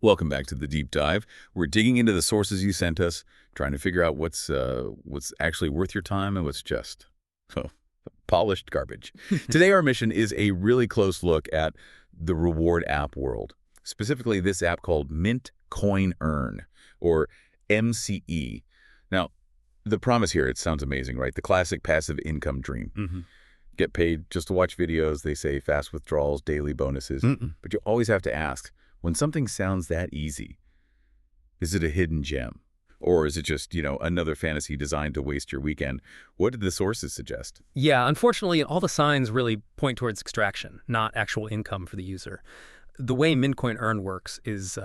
Welcome back to the deep dive. We're digging into the sources you sent us, trying to figure out what's actually worth your time and what's just oh, polished garbage. Today, our mission is a really close look at the reward app world, specifically this app called Mint Coin Earn, or MCE. Now, the promise here, it sounds amazing, right? The classic passive income dream. Get paid just to watch videos. They say fast withdrawals, daily bonuses. But you always have to ask, when something sounds that easy, is it a hidden gem? Or is it just, another fantasy designed to waste your weekend? What did the sources suggest? Yeah, unfortunately, all the signs really point towards extraction, not actual income for the user. The way Coin Earn works is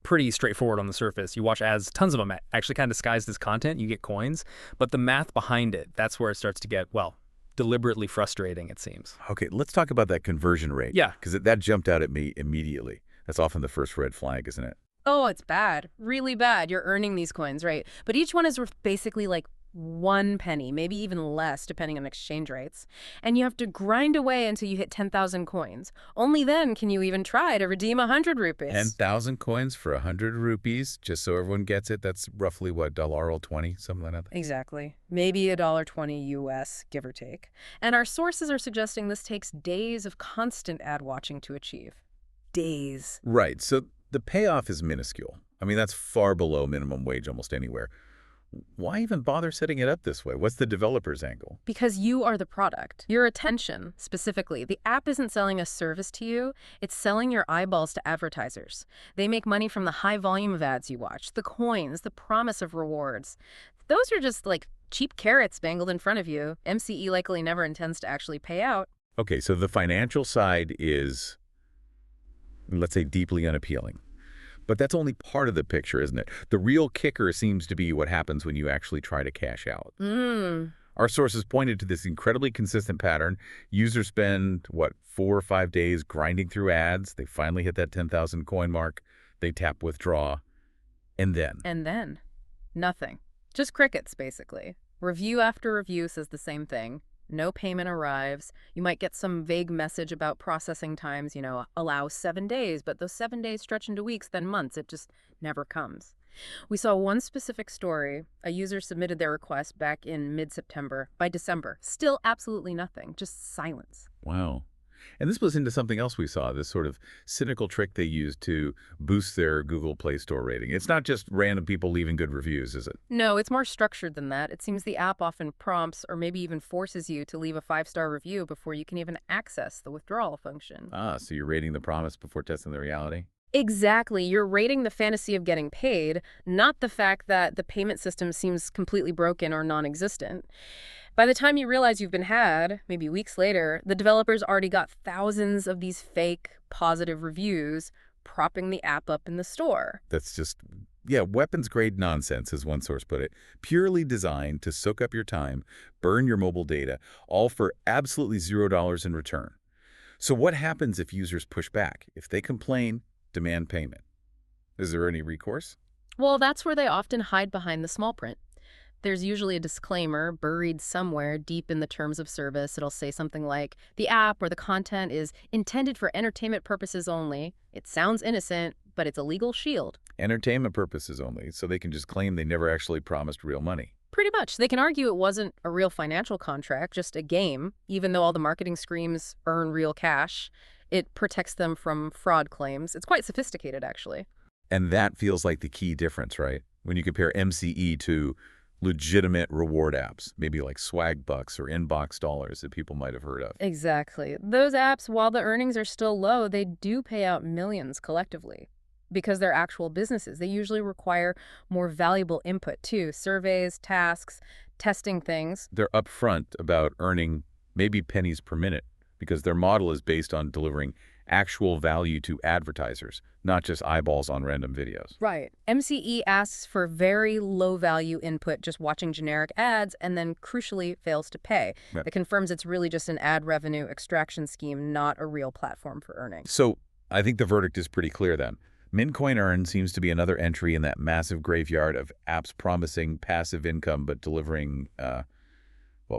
pretty straightforward on the surface. You watch ads, tons of them, actually kind of disguised as content. You get coins. But the math behind it, that's where it starts to get, well, deliberately frustrating, it seems. Okay, let's talk about that conversion rate. Yeah. Because that jumped out at me immediately. That's often the first red flag, isn't it? Oh, it's bad. Really bad. You're earning these coins, right? But each one is worth basically like 1 penny, maybe even less, depending on exchange rates. And you have to grind away until you hit 10,000 coins. Only then can you even try to redeem 100 rupees. 10,000 coins for 100 rupees, just so everyone gets it. That's roughly, what, $1.20, something like that? Exactly. Maybe $1.20 US, give or take. And our sources are suggesting this takes days of constant ad watching to achieve. Days. Right. So the payoff is minuscule. I mean, that's far below minimum wage almost anywhere. Why even bother setting it up this way? What's the developer's angle? Because you are the product. Your attention, specifically. The app isn't selling a service to you. It's selling your eyeballs to advertisers. They make money from the high volume of ads you watch, the coins, the promise of rewards. Those are just like cheap carrots dangled in front of you. MCE likely never intends to actually pay out. Okay, so the financial side is, let's say, deeply unappealing. But that's only part of the picture, isn't it? The real kicker seems to be what happens when you actually try to cash out. Our sources pointed to this incredibly consistent pattern. Users spend, 4 or 5 days grinding through ads. They finally hit that 10,000 coin mark. They tap withdraw. And then? And then? Nothing. Just crickets, basically. Review after review says the same thing. No payment arrives. You might get some vague message about processing times, allow 7 days, but those 7 days stretch into weeks, then months. It just never comes. We saw one specific story. A user submitted their request back in mid-September. By December, still absolutely nothing, just silence. Wow. And this was into something else we saw, this sort of cynical trick they used to boost their Google Play Store rating. It's not just random people leaving good reviews, is it? No, it's more structured than that. It seems the app often prompts or maybe even forces you to leave a 5-star review before you can even access the withdrawal function. Ah, so you're rating the promise before testing the reality? Exactly. You're rating the fantasy of getting paid, not the fact that the payment system seems completely broken or non-existent. By the time you realize you've been had, maybe weeks later, the developers already got thousands of these fake positive reviews propping the app up in the store. That's just, weapons-grade nonsense, as one source put it. Purely designed to soak up your time, burn your mobile data, all for absolutely $0 in return. So what happens if users push back? If they complain, demand payment? Is there any recourse? Well, that's where they often hide behind the small print. There's usually a disclaimer buried somewhere deep in the terms of service. It'll say something like, the app or the content is intended for entertainment purposes only. It sounds innocent, but it's a legal shield. Entertainment purposes only, so they can just claim they never actually promised real money. Pretty much. They can argue it wasn't a real financial contract, just a game, even though all the marketing screams earn real cash. It protects them from fraud claims. It's quite sophisticated, actually. And that feels like the key difference, right? When you compare MCE to legitimate reward apps, maybe like swag bucks or inbox dollars that people might have heard of. Exactly. Those apps, while the earnings are still low, they do pay out millions collectively because they're actual businesses. They usually require more valuable input too, surveys, tasks, testing things. They're upfront about earning maybe pennies per minute because their model is based on delivering actual value to advertisers, not just eyeballs on random videos. Right. MCE asks for very low-value input, just watching generic ads, and then crucially fails to pay. Yep. It confirms it's really just an ad revenue extraction scheme, not a real platform for earning. So I think the verdict is pretty clear then. Mint Coin Earn seems to be another entry in that massive graveyard of apps promising passive income but delivering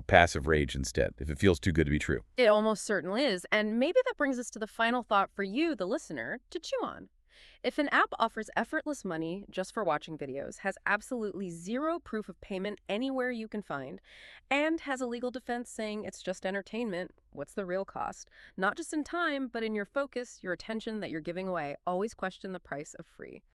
passive rage instead, if it feels too good to be true. It almost certainly is. And maybe that brings us to the final thought for you, the listener, to chew on. If an app offers effortless money just for watching videos, has absolutely zero proof of payment anywhere you can find, and has a legal defense saying it's just entertainment, what's the real cost? Not just in time, but in your focus, your attention that you're giving away. Always question the price of free.